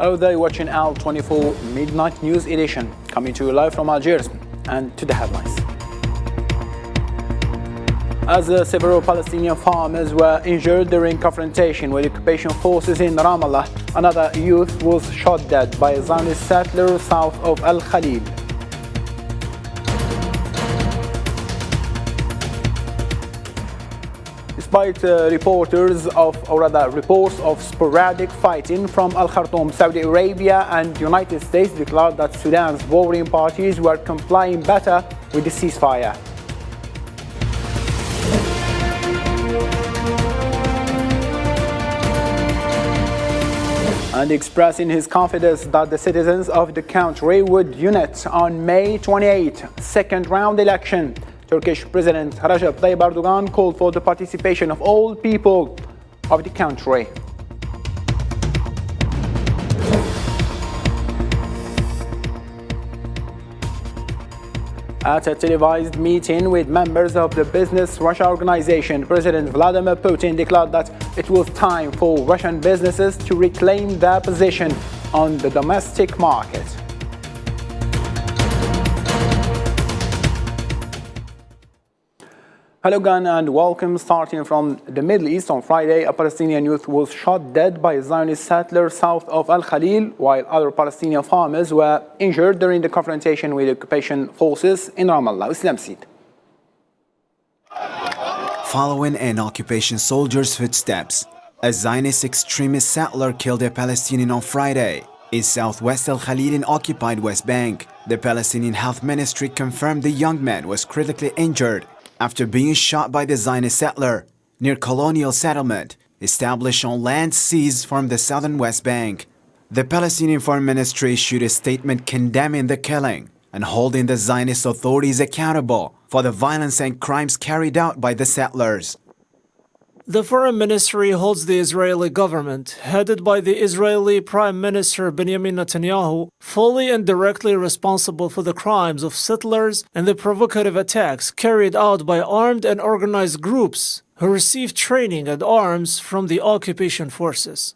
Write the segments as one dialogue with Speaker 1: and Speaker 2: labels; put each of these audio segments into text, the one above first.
Speaker 1: Hello there, you're watching Al24 Midnight News Edition, coming to you live from Algiers, and to the headlines. As several Palestinian farmers were injured during confrontation with occupation forces in Ramallah, another youth was shot dead by a Zionist settler south of Al Khalil. Despite reports of sporadic fighting from Al Khartoum, Saudi Arabia and United States declared that Sudan's warring parties were complying better with the ceasefire. And expressing his confidence that the citizens of the country would unite on May 28, second round election, Turkish President Recep Tayyip Erdogan called for the participation of all people of the country. At a televised meeting with members of the Business Russia organization, President Vladimir Putin declared that it was time for Russian businesses to reclaim their position on the domestic market. Hello again and welcome. Starting from the Middle East, on Friday, a Palestinian youth was shot dead by a Zionist settler south of Al Khalil, while other Palestinian farmers were injured during the confrontation with occupation forces in Ramallah. Islam Seed.
Speaker 2: Following in occupation soldiers' footsteps, a Zionist extremist settler killed a Palestinian on Friday in southwest Al Khalil in occupied West Bank. The Palestinian Health Ministry confirmed the young man was critically injured after being shot by the Zionist settler near colonial settlement established on land seized from the southern West Bank. The Palestinian Foreign Ministry issued a statement condemning the killing and holding the Zionist authorities accountable for the violence and crimes carried out by the settlers.
Speaker 3: The Foreign Ministry holds the Israeli government, headed by the Israeli Prime Minister Benjamin Netanyahu, fully and directly responsible for the crimes of settlers and the provocative attacks carried out by armed and organized groups who received training and arms from the occupation forces.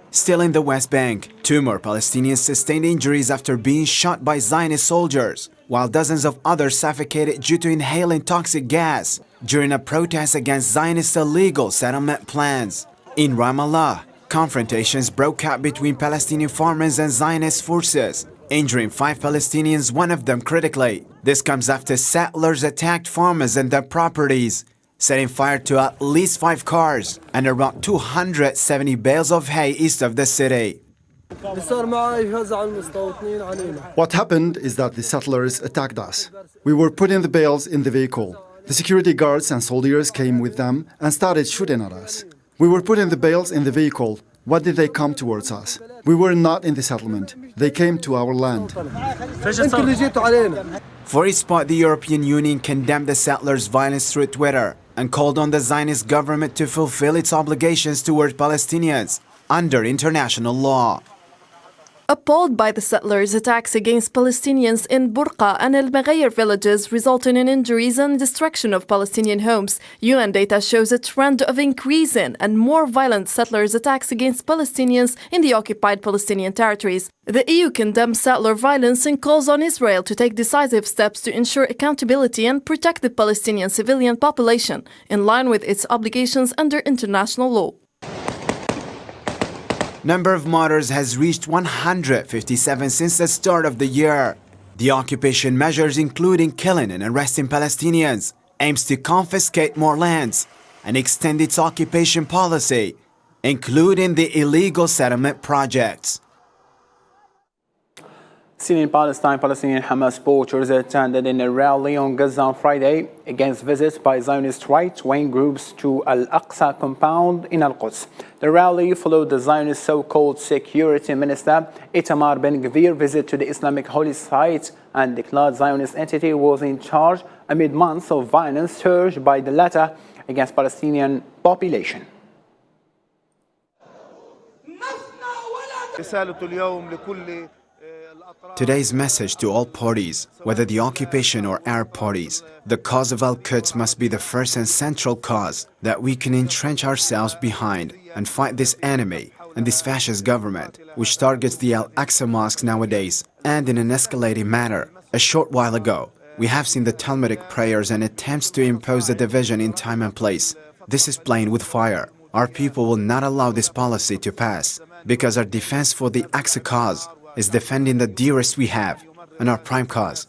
Speaker 2: Still in the West Bank, 2 more Palestinians sustained injuries after being shot by Zionist soldiers, while dozens of others suffocated due to inhaling toxic gas during a protest against Zionist illegal settlement plans. In Ramallah, confrontations broke out between Palestinian farmers and Zionist forces, injuring 5 Palestinians, one of them critically. This comes after settlers attacked farmers and their properties, setting fire to at least 5 cars and around 270 bales of hay east of the city.
Speaker 4: What happened is that the settlers attacked us. We were putting the bales in the vehicle. The security guards and soldiers came with them and started shooting at us. We were putting the bales in the vehicle. What did they come towards us? We were not in the settlement. They came to our land.
Speaker 2: For its part, the European Union condemned the settlers' violence through Twitter and called on the Zionist government to fulfill its obligations toward Palestinians under international law.
Speaker 5: Appalled by the settlers' attacks against Palestinians in Burqa and El Maghayr villages, resulting in injuries and destruction of Palestinian homes, UN data shows a trend of increasing and more violent settlers' attacks against Palestinians in the occupied Palestinian territories. The EU condemns settler violence and calls on Israel to take decisive steps to ensure accountability and protect the Palestinian civilian population, in line with its obligations under international law.
Speaker 2: Number of martyrs has reached 157 since the start of the year. The occupation measures, including killing and arresting Palestinians, aims to confiscate more lands and extend its occupation policy, including the illegal settlement projects.
Speaker 1: Seen in Palestine, Palestinian Hamas supporters attended in a rally on Gaza on Friday against visits by Zionist right-wing groups to Al-Aqsa compound in Al-Quds. The rally followed the Zionist so-called Security Minister Itamar Ben-Gvir visit to the Islamic holy site and declared Zionist entity was in charge amid months of violence surged by the latter against Palestinian population.
Speaker 2: Today's message to all parties, whether the occupation or Arab parties, the cause of Al-Quds must be the first and central cause that we can entrench ourselves behind and fight this enemy and this fascist government, which targets the Al-Aqsa mosques nowadays, and in an escalating manner. A short while ago, we have seen the Talmudic prayers and attempts to impose the division in time and place. This is playing with fire. Our people will not allow this policy to pass, because our defense for the Aqsa cause is defending the dearest we have, and our prime cause.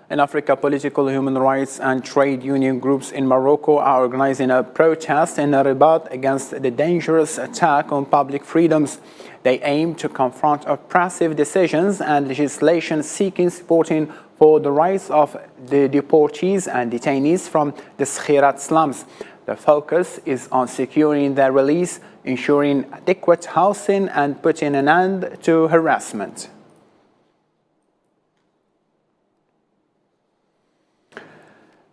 Speaker 1: In Africa, political, human rights and trade union groups in Morocco are organizing a protest in Rabat against the dangerous attack on public freedoms. They aim to confront oppressive decisions and legislation seeking supporting for the rights of the deportees and detainees from the Skhirat slums. The focus is on securing their release, ensuring adequate housing and putting an end to harassment.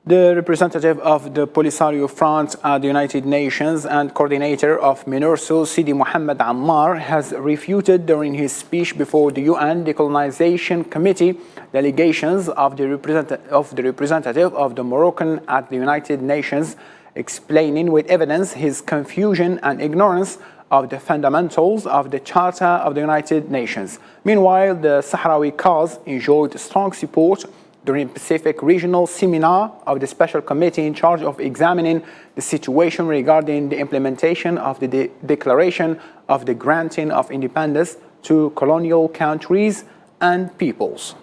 Speaker 1: The representative of the Polisario Front at the United Nations and coordinator of MINURSO, Sidi Mohammed Ammar, has refuted during his speech before the UN Decolonization Committee the allegations of the representative of the Moroccan at the United Nations, explaining with evidence his confusion and ignorance of the fundamentals of the Charter of the United Nations. Meanwhile, the Sahrawi cause enjoyed strong support during Pacific Regional Seminar of the Special Committee in charge of examining the situation regarding the implementation of the Declaration of the Granting of Independence to colonial countries and peoples.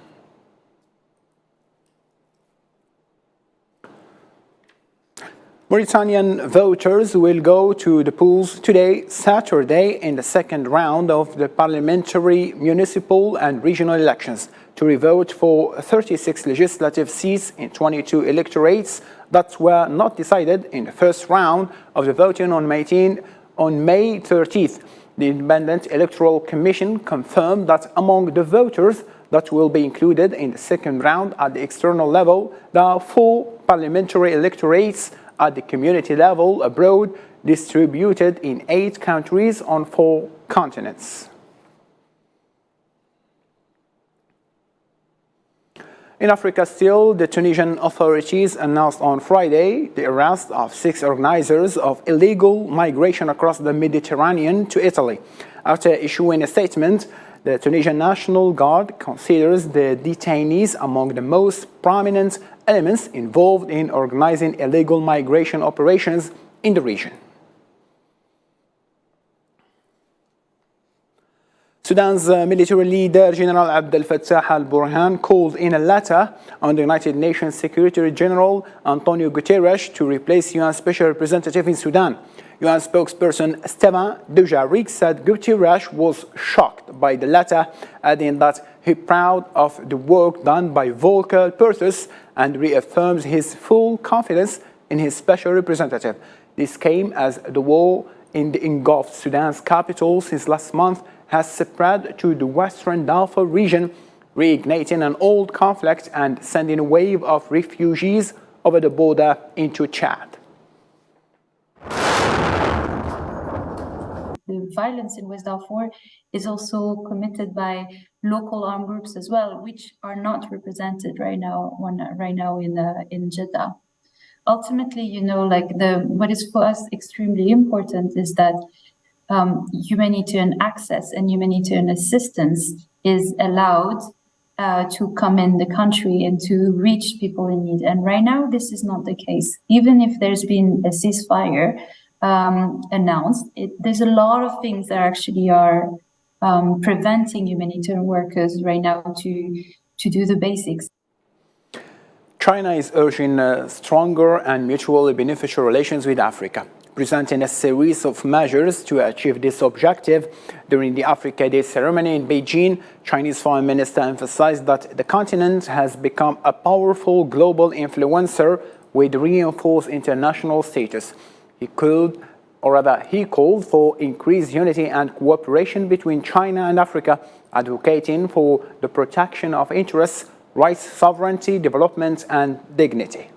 Speaker 1: Mauritanian voters will go to the polls today, Saturday, in the second round of the parliamentary, municipal and regional elections to revote for 36 legislative seats in 22 electorates that were not decided in the first round of the voting on May 30th. The Independent Electoral Commission confirmed that among the voters that will be included in the second round at the external level, there are 4 parliamentary electorates at the community level abroad, distributed in 8 countries on 4 continents. In Africa still, the Tunisian authorities announced on Friday the arrest of 6 organizers of illegal migration across the Mediterranean to Italy. After issuing a statement, the Tunisian National Guard considers the detainees among the most prominent elements involved in organizing illegal migration operations in the region. Sudan's military leader, General Abdel Fattah al-Burhan, called in a letter on the United Nations Secretary General Antonio Guterres to replace UN Special Representative in Sudan. UN spokesperson Stéphane Dujarric said Guterres was shocked by the letter, adding that he's proud of the work done by Volker Perthes and reaffirms his full confidence in his special representative. This came as the war in the engulfed Sudan's capital since last month has spread to the western Darfur region, reigniting an old conflict and sending a wave of refugees over the border into Chad.
Speaker 6: The violence in West Darfur is also committed by local armed groups as well, which are not represented right now in Jeddah. Ultimately, what is for us extremely important is that humanitarian access and humanitarian assistance is allowed to come in the country and to reach people in need. And right now, this is not the case. Even if there's been a ceasefire announced, there's a lot of things that actually are preventing humanitarian workers right now to do the basics.
Speaker 1: China is urging stronger and mutually beneficial relations with Africa, presenting a series of measures to achieve this objective. During the Africa Day ceremony in Beijing, Chinese Foreign Minister emphasized that the continent has become a powerful global influencer with reinforced international status. He called for increased unity and cooperation between China and Africa, advocating for the protection of interests, rights, sovereignty, development, and dignity.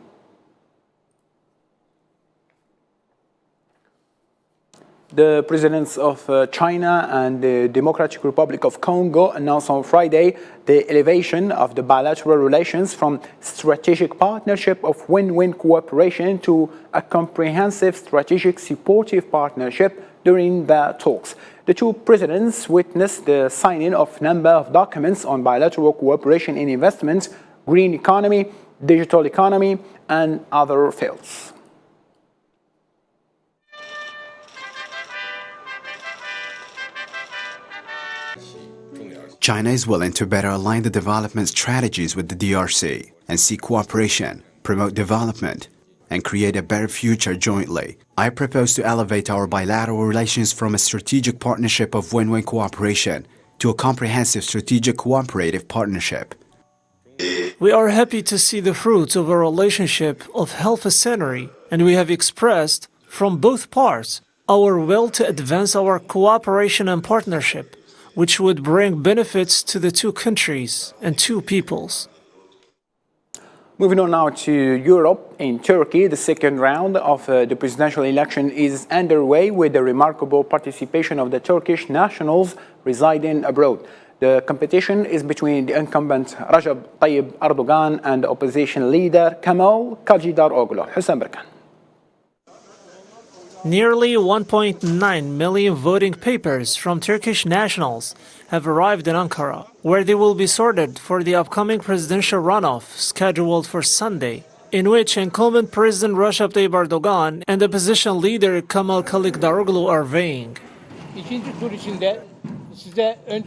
Speaker 1: The presidents of China and the Democratic Republic of Congo announced on Friday the elevation of the bilateral relations from strategic partnership of win-win cooperation to a comprehensive strategic supportive partnership during the talks. The two presidents witnessed the signing of a number of documents on bilateral cooperation in investment, green economy, digital economy, and other fields.
Speaker 2: China is willing to better align the development strategies with the DRC and seek cooperation, promote development, and create a better future jointly. I propose to elevate our bilateral relations from a strategic partnership of win-win cooperation to a comprehensive strategic cooperative partnership.
Speaker 3: We are happy to see the fruits of a relationship of half a century, and we have expressed, from both parts, our will to advance our cooperation and partnership, which would bring benefits to the two countries and two peoples.
Speaker 1: Moving on now to Europe. In Turkey, the second round of the presidential election is underway with the remarkable participation of the Turkish nationals residing abroad. The competition is between the incumbent Recep Tayyip Erdogan and the opposition leader Kemal Kılıçdaroğlu. Hüseyin Berkan.
Speaker 3: Nearly 1.9 million voting papers from Turkish nationals have arrived in Ankara, where they will be sorted for the upcoming presidential runoff scheduled for Sunday, in which incumbent President Recep Tayyip Erdogan and opposition leader Kemal Kılıçdaroğlu are vying.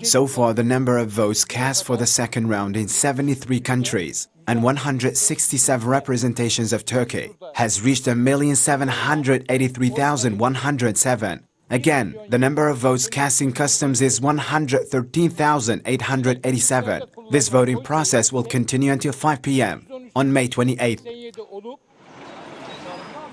Speaker 2: So far, the number of votes cast for the second round in 73 countries and 167 representations of Turkey has reached 1,783,107. Again, the number of votes cast in customs is 113,887. This voting process will continue until 5 p.m. on May 28th.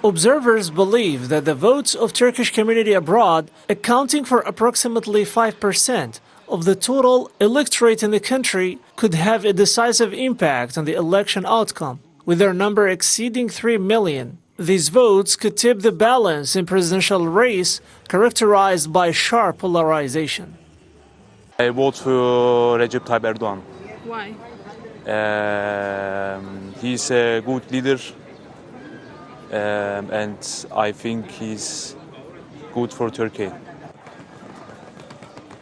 Speaker 3: Observers believe that the votes of Turkish community abroad, accounting for approximately 5% of the total electorate in the country, could have a decisive impact on the election outcome, with their number exceeding 3 million. These votes could tip the balance in presidential race characterized by sharp polarization.
Speaker 7: I vote for Recep Tayyip Erdogan.
Speaker 8: Why?
Speaker 7: He's a good leader, and I think he's good for Turkey.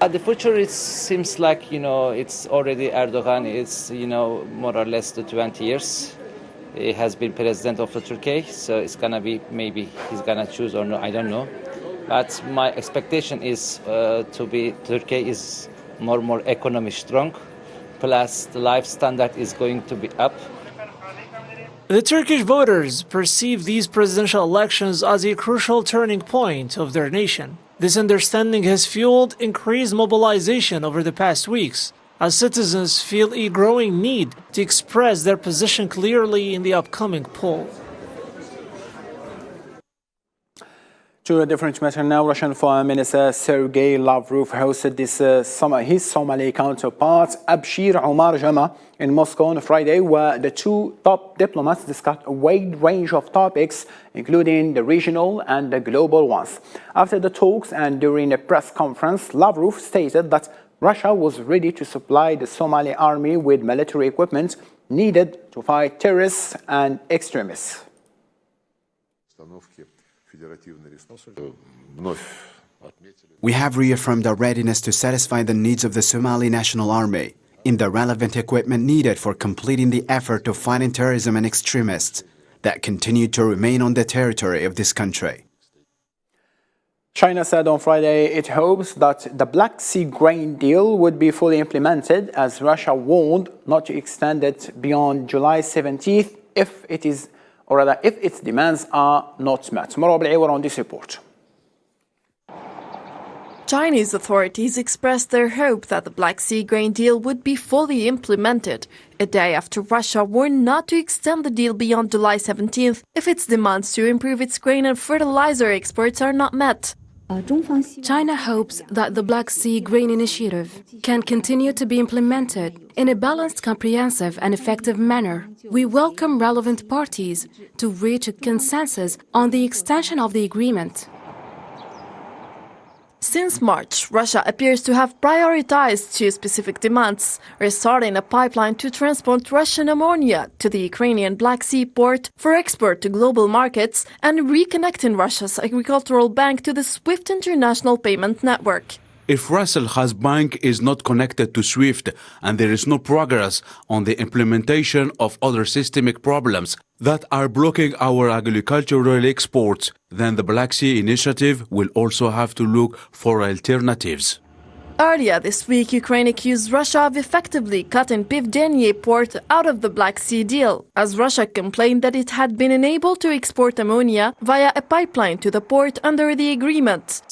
Speaker 9: The future seems like, it's already Erdogan is, more or less the 20 years. He has been president of the Turkey, so it's going to be, maybe he's going to choose or no, I don't know. But my expectation is Turkey is more economy strong, plus the life standard is going to be up.
Speaker 3: The Turkish voters perceive these presidential elections as a crucial turning point of their nation. This understanding has fueled increased mobilization over the past weeks, as citizens feel a growing need to express their position clearly in the upcoming poll.
Speaker 1: To a different matter now, Russian Foreign Minister Sergei Lavrov hosted his Somali counterpart Abshir Omar Jama in Moscow on Friday, where the two top diplomats discussed a wide range of topics, including the regional and the global ones. After the talks and during a press conference, Lavrov stated that Russia was ready to supply the Somali army with military equipment needed to fight terrorists and extremists.
Speaker 2: We have reaffirmed our readiness to satisfy the needs of the Somali National Army in the relevant equipment needed for completing the effort of fighting terrorism and extremists that continue to remain on the territory of this country.
Speaker 1: China said on Friday it hopes that the Black Sea grain deal would be fully implemented, as Russia warned not to extend it beyond July 17th if its demands are not met. Marwa Bil'Awar on this report.
Speaker 5: Chinese authorities expressed their hope that the Black Sea grain deal would be fully implemented, a day after Russia warned not to extend the deal beyond July 17th if its demands to improve its grain and fertilizer exports are not met.
Speaker 10: China hopes that the Black Sea Grain Initiative can continue to be implemented in a balanced, comprehensive and effective manner. We welcome relevant parties to reach a consensus on the extension of the agreement.
Speaker 5: Since March, Russia appears to have prioritized two specific demands: restarting a pipeline to transport Russian ammonia to the Ukrainian Black Sea port for export to global markets and reconnecting Russia's agricultural bank to the SWIFT international payment network.
Speaker 8: If Russell's bank is not connected to SWIFT and there is no progress on the implementation of other systemic problems that are blocking our agricultural exports, then the Black Sea Initiative will also have to look for alternatives.
Speaker 5: Earlier this week, Ukraine accused Russia of effectively cutting Pivdenie port out of the Black Sea deal, as Russia complained that it had been unable to export ammonia via a pipeline to the port under the agreement.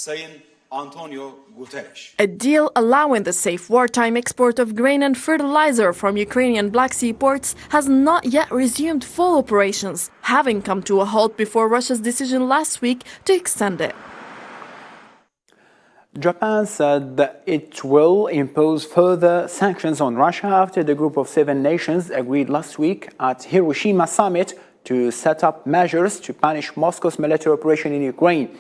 Speaker 5: A deal allowing the safe wartime export of grain and fertilizer from Ukrainian Black Sea ports has not yet resumed full operations, having come to a halt before Russia's decision last week to extend it.
Speaker 1: Japan said that it will impose further sanctions on Russia after the group of 7 nations agreed last week at Hiroshima summit to set up measures to punish Moscow's military operation in Ukraine.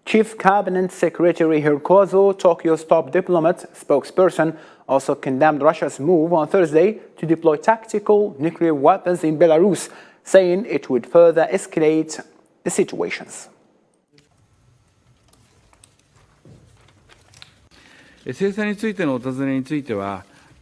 Speaker 1: Chief Cabinet Secretary Hirkozo, Tokyo's top diplomat spokesperson, also condemned Russia's move on Thursday to deploy tactical nuclear weapons in Belarus, saying it would further escalate the situations.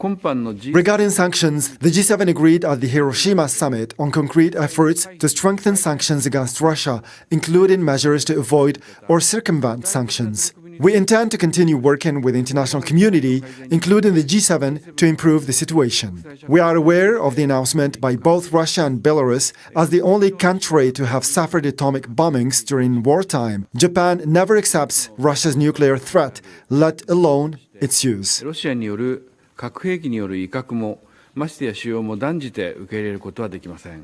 Speaker 4: Regarding sanctions, the G7 agreed at the Hiroshima summit on concrete efforts to strengthen sanctions against Russia, including measures to avoid or circumvent sanctions. We intend to continue working with the international community, including the G7, to improve the situation. We are aware of the announcement by both Russia and Belarus as the only country to have suffered atomic bombings during wartime. Japan never accepts Russia's nuclear threat, let alone its use.
Speaker 11: 核兵器による威嚇もましてや使用も断じて受け入れることはできません。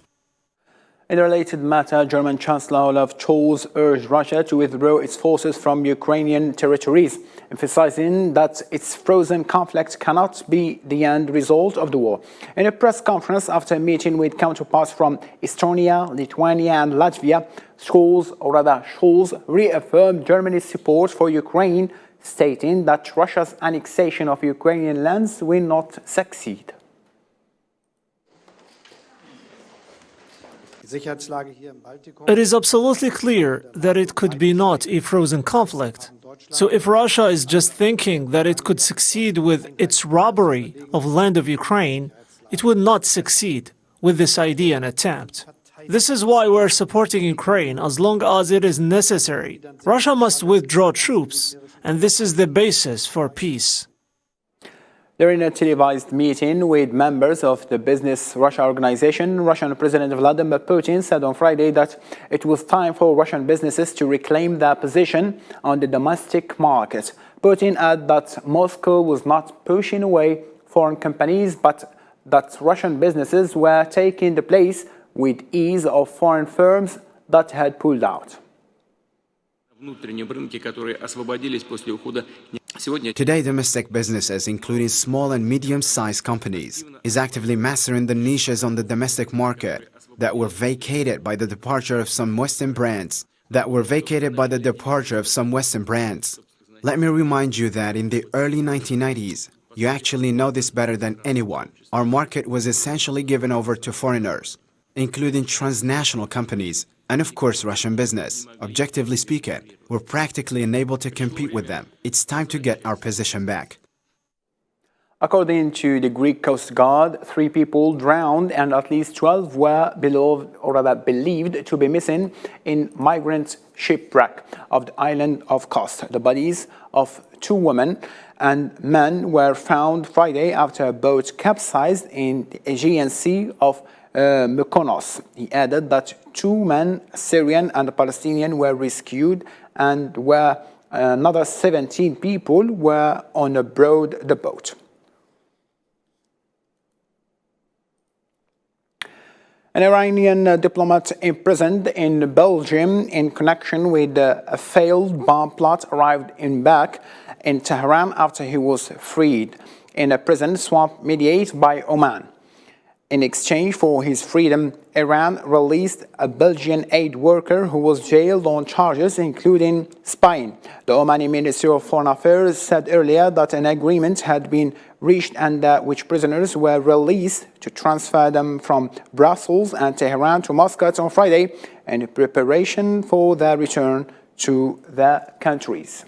Speaker 1: In a related matter, German Chancellor Olaf Scholz urged Russia to withdraw its forces from Ukrainian territories, emphasizing that its frozen conflict cannot be the end result of the war. In a press conference after a meeting with counterparts from Estonia, Lithuania and Latvia, Scholz reaffirmed Germany's support for Ukraine, stating that Russia's annexation of Ukrainian lands will not succeed.
Speaker 3: It is absolutely clear that it could be not a frozen conflict. So if Russia is just thinking that it could succeed with its robbery of land of Ukraine, it would not succeed with this idea and attempt. This is why we're supporting Ukraine as long as it is necessary. Russia must withdraw troops, and this is the basis for peace.
Speaker 1: During a televised meeting with members of the Business Russia organization, Russian President Vladimir Putin said on Friday that it was time for Russian businesses to reclaim their position on the domestic market. Putin added that Moscow was not pushing away foreign companies, but that Russian businesses were taking the place with ease of foreign firms that had pulled out.
Speaker 2: Today, domestic businesses, including small and medium-sized companies, is actively mastering the niches on the domestic market that were vacated by the departure of some Western brands. Let me remind you that in the early 1990s, you actually know this better than anyone, our market was essentially given over to foreigners, including transnational companies, and of course Russian business. Objectively speaking, we're practically unable to compete with them. It's time to get our position back.
Speaker 1: According to the Greek Coast Guard, 3 people drowned and at least 12 were believed to be missing in migrant shipwreck of the island of Kos. The bodies of 2 women and men were found Friday after a boat capsized in the Aegean Sea of Mykonos. He added that 2 men, Syrian and Palestinian, were rescued and another 17 people were on board the boat. An Iranian diplomat imprisoned in Belgium in connection with a failed bomb plot arrived back in Tehran after he was freed in a prison swap mediated by Oman. In exchange for his freedom, Iran released a Belgian aid worker who was jailed on charges including spying. The Omani Ministry of Foreign Affairs said earlier that an agreement had been reached under which prisoners were released to transfer them from Brussels and Tehran to Muscat on Friday in preparation for their return to their countries.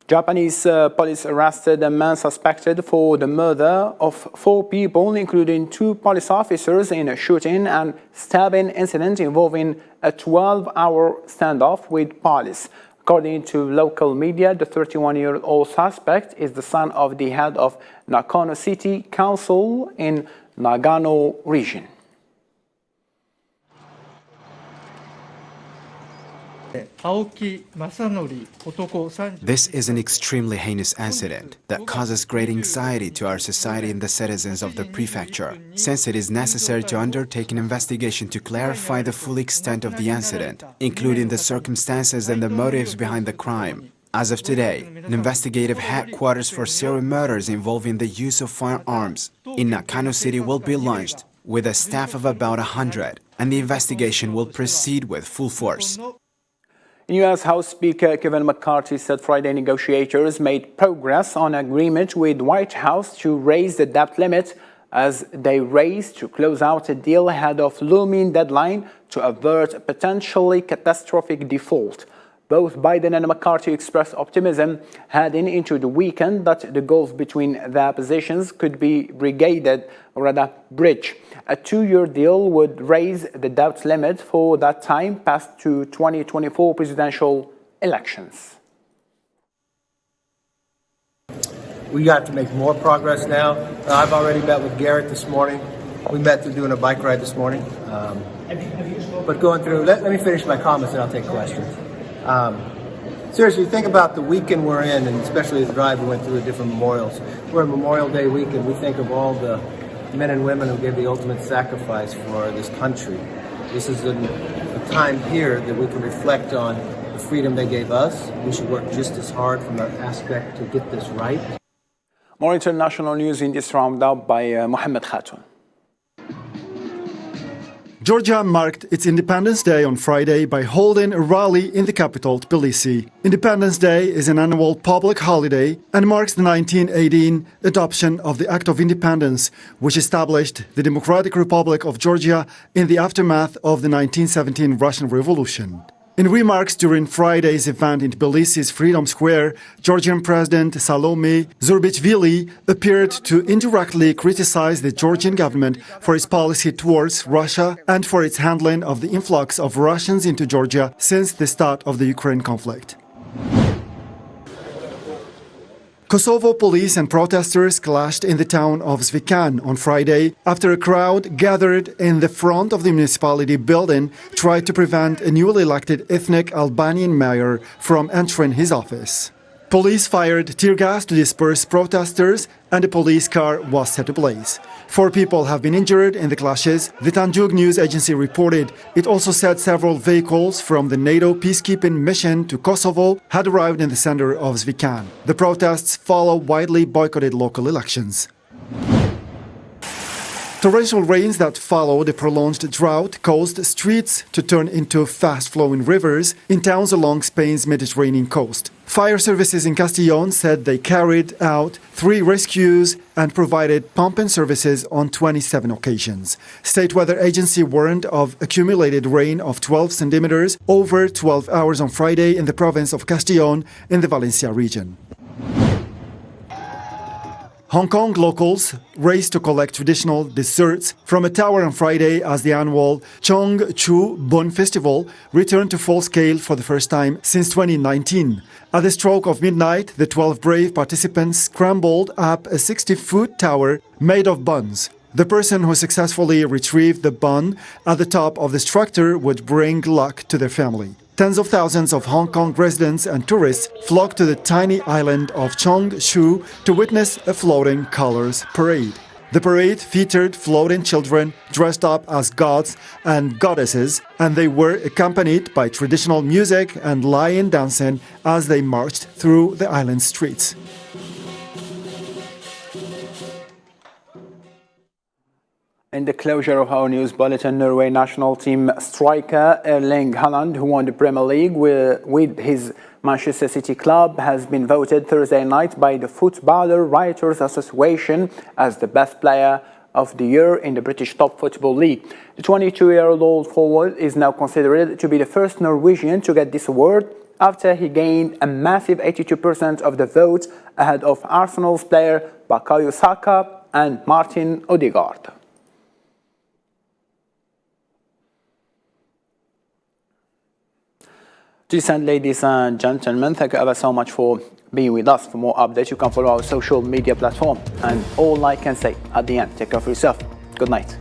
Speaker 1: Japanese police arrested a man suspected for the murder of 4 people, including 2 police officers, in a shooting and stabbing incident involving a 12-hour standoff with police. According to local media, the 31-year-old suspect is the son of the head of Nakano City Council in Nagano region.
Speaker 2: This is an extremely heinous incident that causes great anxiety to our society and the citizens of the prefecture, since it is necessary to undertake an investigation to clarify the full extent of the incident, including the circumstances and the motives behind the crime. As of today, an investigative headquarters for serial murders involving the use of firearms in Nakano City will be launched with a staff of about 100, and the investigation will proceed with full force.
Speaker 1: U.S. House Speaker Kevin McCarthy said Friday negotiators made progress on agreement with White House to raise the debt limit as they race to close out a deal ahead of looming deadline to avert potentially catastrophic default. Both Biden and McCarthy expressed optimism heading into the weekend that the gulf between their positions could be bridged. A 2-year deal would raise the debt limit for that time past to 2024 presidential elections.
Speaker 12: We got to make more progress now. I've already met with Garrett this morning. We met through doing a bike ride this morning. But going through, let me finish my comments and I'll take questions. Seriously, think about the weekend we're in, and especially the drive we went through at different memorials. We're in Memorial Day weekend. We think of all the men and women who gave the ultimate sacrifice for this country. This is a time here that we can reflect on the freedom they gave us. We should work just as hard from that aspect to get this right.
Speaker 1: More international news in this roundup by Mohammed Khatun.
Speaker 4: Georgia marked its Independence Day on Friday by holding a rally in the capital, Tbilisi. Independence Day is an annual public holiday and marks the 1918 adoption of the Act of Independence, which established the Democratic Republic of Georgia in the aftermath of the 1917 Russian Revolution. In remarks during Friday's event in Tbilisi's Freedom Square, Georgian President Salome Zurbichvili appeared to indirectly criticize the Georgian government for its policy towards Russia and for its handling of the influx of Russians into Georgia since the start of the Ukraine conflict. Kosovo police and protesters clashed in the town of Zvikan on Friday after a crowd gathered in the front of the municipality building tried to prevent a newly elected ethnic Albanian mayor from entering his office. Police fired tear gas to disperse protesters and a police car was set ablaze. 4 people have been injured in the clashes, the Tanjug news agency reported. It also said several vehicles from the NATO peacekeeping mission to Kosovo had arrived in the center of Zvikan. The protests follow widely boycotted local elections. Torrential rains that followed a prolonged drought caused streets to turn into fast-flowing rivers in towns along Spain's Mediterranean coast. Fire services in Castellón said they carried out 3 rescues and provided pumping services on 27 occasions. State Weather Agency warned of accumulated rain of 12 centimeters over 12 hours on Friday in the province of Castellón in the Valencia region. Hong Kong locals raced to collect traditional desserts from a tower on Friday as the annual Chong Chu Bun Festival returned to full scale for the first time since 2019. At the stroke of midnight, the 12 brave participants scrambled up a 60-foot tower made of buns. The person who successfully retrieved the bun at the top of the structure would bring luck to their family. Tens of thousands of Hong Kong residents and tourists flocked to the tiny island of Chong Shu to witness a floating colors parade. The parade featured floating children dressed up as gods and goddesses, and they were accompanied by traditional music and lion dancing as they marched through the island streets.
Speaker 1: In the closure of our news bulletin, Norway national team striker Erling Haaland, who won the Premier League with his Manchester City club, has been voted Thursday night by the Footballer Writers Association as the best player of the year in the British Top Football League. The 22-year-old forward is now considered to be the first Norwegian to get this award after he gained a massive 82% of the vote ahead of Arsenal's player Bukayo Saka and Martin Odegaard. Ladies and gentlemen, thank you ever so much for being with us. For more updates, you can follow our social media platform. And all I can say at the end, take care of yourself. Good night.